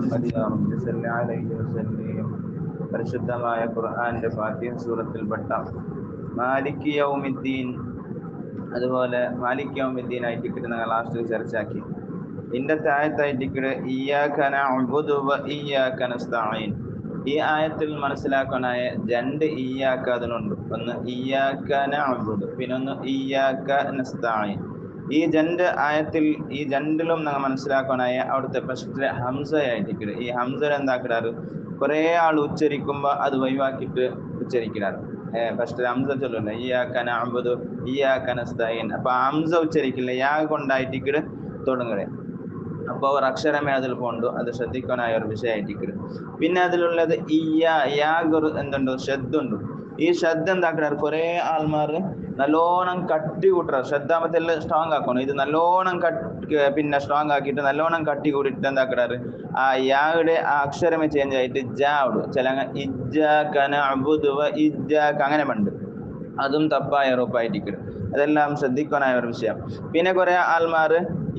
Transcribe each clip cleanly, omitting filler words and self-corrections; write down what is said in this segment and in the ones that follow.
محمد يا رب صل عليه وسلم. പരിശുദ്ധമായ ഖുർആന്റെ ഫാത്തിഹ സൂറത്തിൽപ്പെട്ട മാലിക് യൗമിദ്ദീൻ, അതുപോലെ മാലിക് യൗമിദ്ദീൻ ആയിട്ട് കിട്ടുന്ന ലാസ്റ്റ് ചർച്ചയാക്കി. ഇതിന്റെ താഴത്തായിട്ട് ഇയ്യാക നഅ്ബുദു വ ഇയ്യാക നസ്തഈൻ. ഈ ആയത്തിൽ മനസ്സിലാക്കാനായ രണ്ട് ഇയ്യാക അതിനുണ്ട്. ഒന്ന് ഇയ്യാക നഅ്ബുദു, പിന്നെ ഒന്ന് ഇയ്യാക നസ്തഈൻ. ഈ രണ്ട് ആയത്തിൽ ഈ രണ്ടിലും നമ്മൾ മനസ്സിലാക്കാനായ അവിടുത്തെ ഫസ്റ്റിലെ ഹംസയായിട്ട് ഈ ഹംസ എന്താക്കിടാറ് കുറെ ആൾ ഉച്ചരിക്കുമ്പോ അത് ഒഴിവാക്കിയിട്ട് ഉച്ചരിക്കാറ്. ഫസ്റ്റ് ഹംസ ചൊല്ലില്ല ഇയ്യാക നഅ്ബുദു ഇയ്യാക നസ്തഈൻ. അപ്പൊ ഹംസ ഉച്ചരിക്കില്ല, യാ കൊണ്ടായിട്ട് തുടങ്ങുക. അപ്പോൾ ഒരു അക്ഷരമേ അതിൽ കൊണ്ടു, അത് ശ്രദ്ധിക്കാനായ ഒരു വിഷയമായിട്ട്. പിന്നെ അതിലുള്ളത് എന്തുണ്ട്, ശബ്ദുണ്ട്. ഈ ശബ്ദം എന്താക്കാറ് കുറെ ആൾമാർ നല്ലോണം കട്ടി കൂട്ടുക. ശ്രദ്ധാമത്തിൽ സ്ട്രോങ് ആക്കണം. ഇത് നല്ലോണം പിന്നെ സ്ട്രോങ് ആക്കിയിട്ട് നല്ലോണം കട്ടി കൂടിയിട്ട് എന്താക്കാറ് ആ യായുടെ ആ അക്ഷരമേ ചേഞ്ച് ആയിട്ട് ജാ ഇടും. ചില ഇജ്ജാക നഅ്ബുദു വ ഇജ്ജാക അങ്ങനെ ഉണ്ട്. അതും തപ്പായ ഉറപ്പായിട്ട്. അതെല്ലാം ശ്രദ്ധിക്കാനായ ഒരു വിഷയം. പിന്നെ കുറെ ആൾമാർ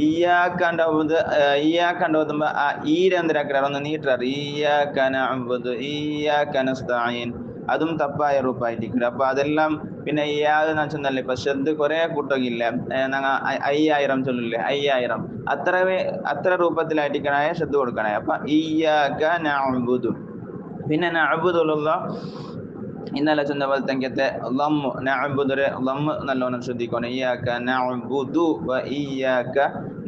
ഇയ്യാക്കണ്ടോതുമ്പോ ആ ഈരെന്തിരാക്കാറ് ഒന്ന് നീട്ടാറ് ഇയ്യാക നഅ്ബുദു ഇയ്യാക നസ്തഈൻ. അതും തപ്പായ ഉറപ്പായിട്ട്. അപ്പൊ അതെല്ലാം പിന്നെ ഇയാന്ന് വെച്ചല്ലേ ഇപ്പൊ ശ്രദ്ധ കുറെ കൂട്ടമില്ല. ഞങ്ങ 5000 ചൊല്ലില്ലേ, 5000 അത്ര രൂപത്തിലായിട്ടിരിക്കണായ ശ്രദ്ധ കൊടുക്കണേ. അപ്പൊ ഇയ്യാക നഅ്ബുദു. പിന്നെ നഅ്ബുദുള്ള ഇന്നലെ ചെന്ന പോലെ തെങ്കത്തെ നഅ്ബുദുരെ നല്ലോണം ശ്രദ്ധിക്കണം. ഇയ്യാക നഅ്ബുദു വ ഇയ്യാക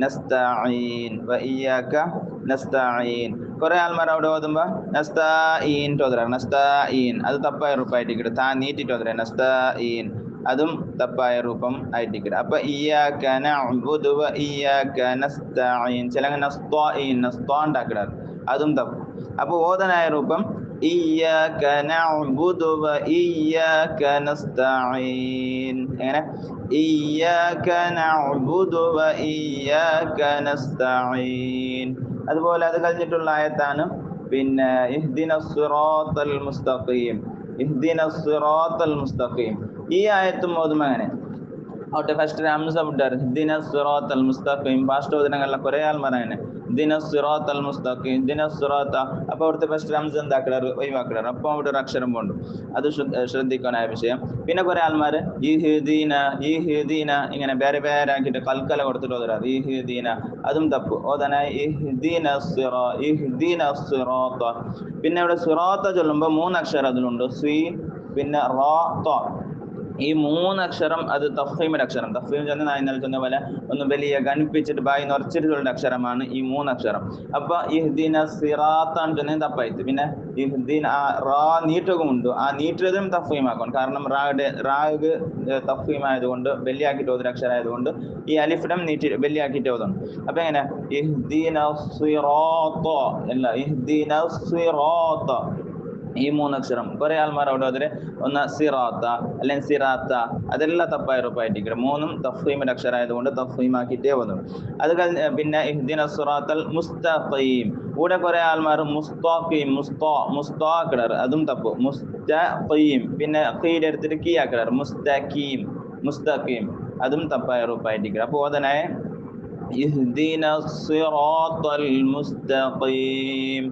നസ്തഈൻ വ ഇയ്യാക നസ്തഈൻ. കുറെ ആൾമാർ അവിടെ ഓതുമ്പോ നസ്തഈൻ തോതറ നസ്തഈൻ. അത് തപ്പായ രൂപമായിട്ട് താൻ നീട്ടിട്ട് ഓതറ നസ്തഈൻ. അതും തപ്പായ രൂപം ആയിട്ട്. അപ്പൊ ഇയ്യാക നഅ്ബുദു വ ഇയ്യാക നസ്തഈൻ. ചില നസ്താണ്ടാക്കിടാറ്, അതും തപ്പും. അപ്പൊ ഓതനായ രൂപം ഇയ്യാക നഅ്ബുദു വ ഇയ്യാക നസ്തഈൻ. എങ്ങനെ ഇയ്യാക നഅ്ബുദു വ ഇയ്യാക നസ്തഈൻ. അതുപോലെ അത് കഴിഞ്ഞിട്ടുള്ള ആയത്താണ് പിന്നെ ഇഹ്ദിനസ് സിറാത്തൽ മുസ്തഖീം. ഇഹ്ദിനസ് സിറാത്തൽ മുസ്തഖീം. ഈ ആയത്തും ഓതും അങ്ങനെ അവിടെ ഫസ്റ്റ് ഹംസ വിട്ടാറ് ഇഹ്ദിനസ് സിറാത്തൽ മുസ്തഖീം. ഫാസ്റ്റ് ഓതുന്നല്ല കുറെ ആൾമാർ അങ്ങനെ ഇഹ്ദിനസ് സിറാത്തൽ മുസ്തഖീം ഇഹ്ദിനസ് സിറാത്ത. അപ്പൊ അവിടുത്തെ ഫസ്റ്റ് ഹംസ എന്താക്കിടാറ് ഒഴിവാക്കിടാറ്. അപ്പൊ അവിടെ ഒരു അക്ഷരം പോണ്ട്. അത് ശ്രദ്ധിക്കാനായ വിഷയം. പിന്നെ കുറെ ആൾമാർ ഇഹ്ദീന ഇങ്ങനെ വേറെ വേറെ ആക്കിയിട്ട് കൽക്കല കൊടുത്തിട്ട് ഓതരാറ് ഇഹ്ദീന. അതും തപ്പ്. ഓതനായ ഇഹ്ദിനസ് സിറാത്ത. പിന്നെ ഇവിടെ സിറാത്ത ചൊല്ലുമ്പോ 3 അക്ഷരം അതിലുണ്ട്. സ്വീ പിന്നെ റാ ത. ഈ 3 അക്ഷരം അത് തഫ്ഹീമിന്റെ അക്ഷരം. തഫ്ഹീം ചെന്ന് ഞാൻ ഇന്നലെ ചെന്ന പോലെ ഒന്ന് വലിയ കനിപ്പിച്ചിട്ട് ബായി നിറച്ചിട്ടുള്ള അക്ഷരമാണ് ഈ 3 അക്ഷരം. അപ്പൊ ഇഹ്ദിന സിറാത്താൻ ചെന്ന് തപ്പായിട്ട്. പിന്നെ ഇഹ്ദിന റാ നീട്ടകമുണ്ട്. ആ നീട്ടതും തഫ്ഹീമാക്കണം. കാരണം റാഗ് തഫ്ഹീം ആയതുകൊണ്ട് വലിയാക്കിയിട്ട് ഓതൊരു അക്ഷരം ആയതുകൊണ്ട് ഈ അലിഫിടം നീട്ടി വലിയാക്കിയിട്ട് ഓതണം. അപ്പൊ എങ്ങനെ ഇഹ്ദിന സിറാത്ത അല്ല ഇഹ്ദിന സിറാത്ത. ഈ 3 അക്ഷരം കുറെ ആൾമാർ അവിടെ അതിൽ ഒന്ന് സിറാത്ത അല്ലെങ്കിൽ സിറാത്ത. അതെല്ലാം തപ്പായ ഉറപ്പായിട്ടിരിക്കും. 3ഉം തഫ്ഹീമിന്റെ അക്ഷരം ആയതുകൊണ്ട് തഫ്ഹീമാക്കിയിട്ടേ വന്നു. അത് പിന്നെ ഇഹ്ദിനസ് സിറാത്തൽ മുസ്തഖീം. കൂടെ കുറെ ആൾമാർ മുസ്താഖീം മുസ്താഖിടാറ്. അതും തപ്പ്. മുസ്തഖീം പിന്നെ ഖീൽ എടുത്തിട്ട് കീ ആക്കിടാറ് മുസ്തഖീം. അതും തപ്പായ ഉറപ്പായിട്ടിരിക്കും. അപ്പൊ ഓതനായ ഇഹ്ദിനസ് സിറാത്തൽ മുസ്തഖീം.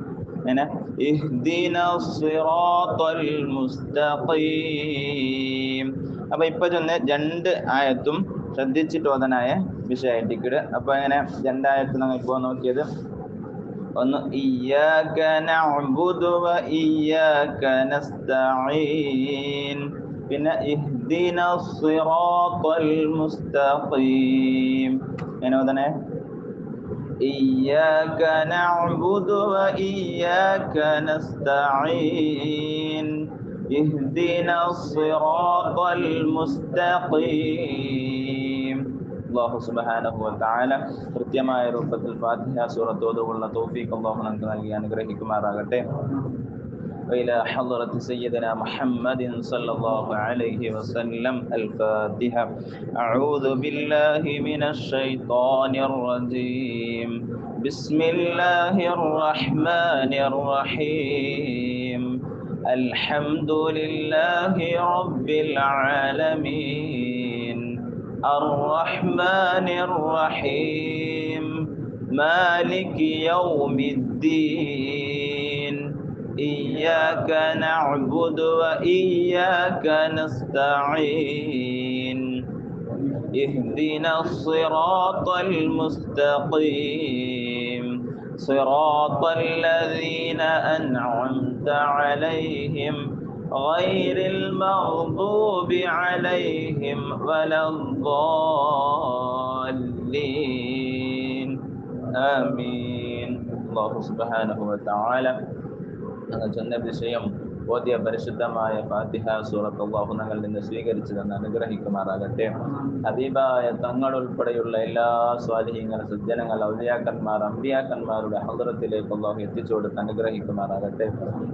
ഇഹ്ദിനസ് സിറാത്തൽ മുസ്തഖീം. അപ്പൊ ഇപ്പൊ ചെന്ന് 2 ആയത്തും ശ്രദ്ധിച്ചിട്ട് ഓതനായ വിഷയമായിട്ട്. അപ്പൊ അങ്ങനെ 2 ആയത്ത് നമ്മൾ ഇപ്പോ നോക്കിയത് ഒന്ന് ഇയ്യാക നഅ്ബുദു വ ഇയ്യാക നസ്തഈൻ. പിന്നെ ഇഹ്ദിനസ് സിറാത്തൽ മുസ്തഖീം. എങ്ങനെ ഓതണേ إياك نعبد وإياك نستعين اهدنا الصراط المستقيم. അല്ലാഹു സുബ്ഹാനഹു വ തആല കൃത്യമായ രൂപത്തിൽ ഫാത്തിഹ സൂറത്ത് ഓതുവാനുള്ള തൗഫീഖ് അല്ലാഹു നമുക്ക് നൽകി അനുഗ്രഹിക്കുമാറാകട്ടെ. وإلى حضرة سيدنا محمد صلى الله عليه وسلم الفاتحة. أعوذ بالله من الشيطان الرجيم. بسم الله الرحمن الرحيم. الحمد لله رب العالمين الرحمن الرحيم مالك يوم الدين الدين إياك نعبد وإياك نستعين اهدنا الصراط المستقيم صراط الذين أنعمت عليهم غير المغضوب عليهم ولا الضالين آمين. الله سبحانه وتعالى ഞങ്ങൾ ചെന്ന വിഷയം ഓതിയ പരിശുദ്ധമായ ഫാത്തിഹ സൂറത്ത് അല്ലാഹു ഞങ്ങളിൽ നിന്ന് സ്വീകരിച്ചു തന്ന് അനുഗ്രഹിക്കുമാറാകട്ടെ. ഹബീബായ തങ്ങൾ ഉൾപ്പെടെയുള്ള എല്ലാ സ്വാലിഹീങ്ങൾ, സജ്ജനങ്ങൾ, ഔലിയാക്കന്മാർ, അമ്പിയാക്കന്മാരുടെ ഹദ്റത്തിലേക്ക് അല്ലാഹു എത്തിച്ചു കൊടുത്ത് അനുഗ്രഹിക്കുമാറാകട്ടെ.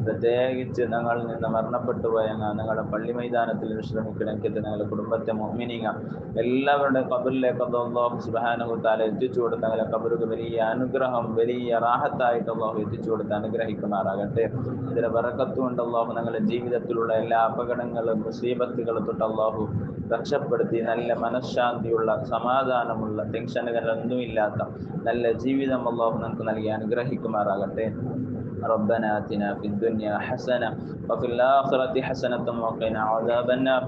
പ്രത്യേകിച്ച് ഞങ്ങളിൽ നിന്ന് മരണപ്പെട്ടു പോയ ഞങ്ങളുടെ പള്ളി മൈതാനത്തിൽ വിശ്രമിക്കണമെങ്കിൽ ഞങ്ങളുടെ കുടുംബത്തെ മുഅ്മിനീങ്ങൾ എല്ലാവരുടെ ഖബറിലേക്ക് അല്ലാഹു സുബ്ഹാനഹു തആല എത്തിച്ചു കൊടുത്ത് ഞങ്ങളുടെ ഖബറുകൾ വലിയ അനുഗ്രഹം, വലിയ റാഹത്തായിട്ട് അല്ലാഹു എത്തിച്ചു കൊടുത്ത് അനുഗ്രഹിക്കുമാറാകട്ടെ. ഇതിലെ ബറക്കത്ത് കൊണ്ട് അല്ലാഹു ഞങ്ങളുടെ ജീവിതത്തിലുള്ള എല്ലാ അപകടങ്ങളും മുസീബത്തുകളും തൊട്ട് അല്ലാഹു രക്ഷപ്പെടുത്തി നല്ല മനഃശാന്തിയുള്ള, സമാധാനമുള്ള, ടെൻഷനുകളൊന്നുമില്ലാത്ത നല്ല ജീവിതം അല്ലാഹു നമുക്ക് നൽകി അനുഗ്രഹിക്കുമാറാകട്ടെ. ربنا آتنا في الدنيا حسنة وفي الآخرة حسنة وقنا عذاب النار.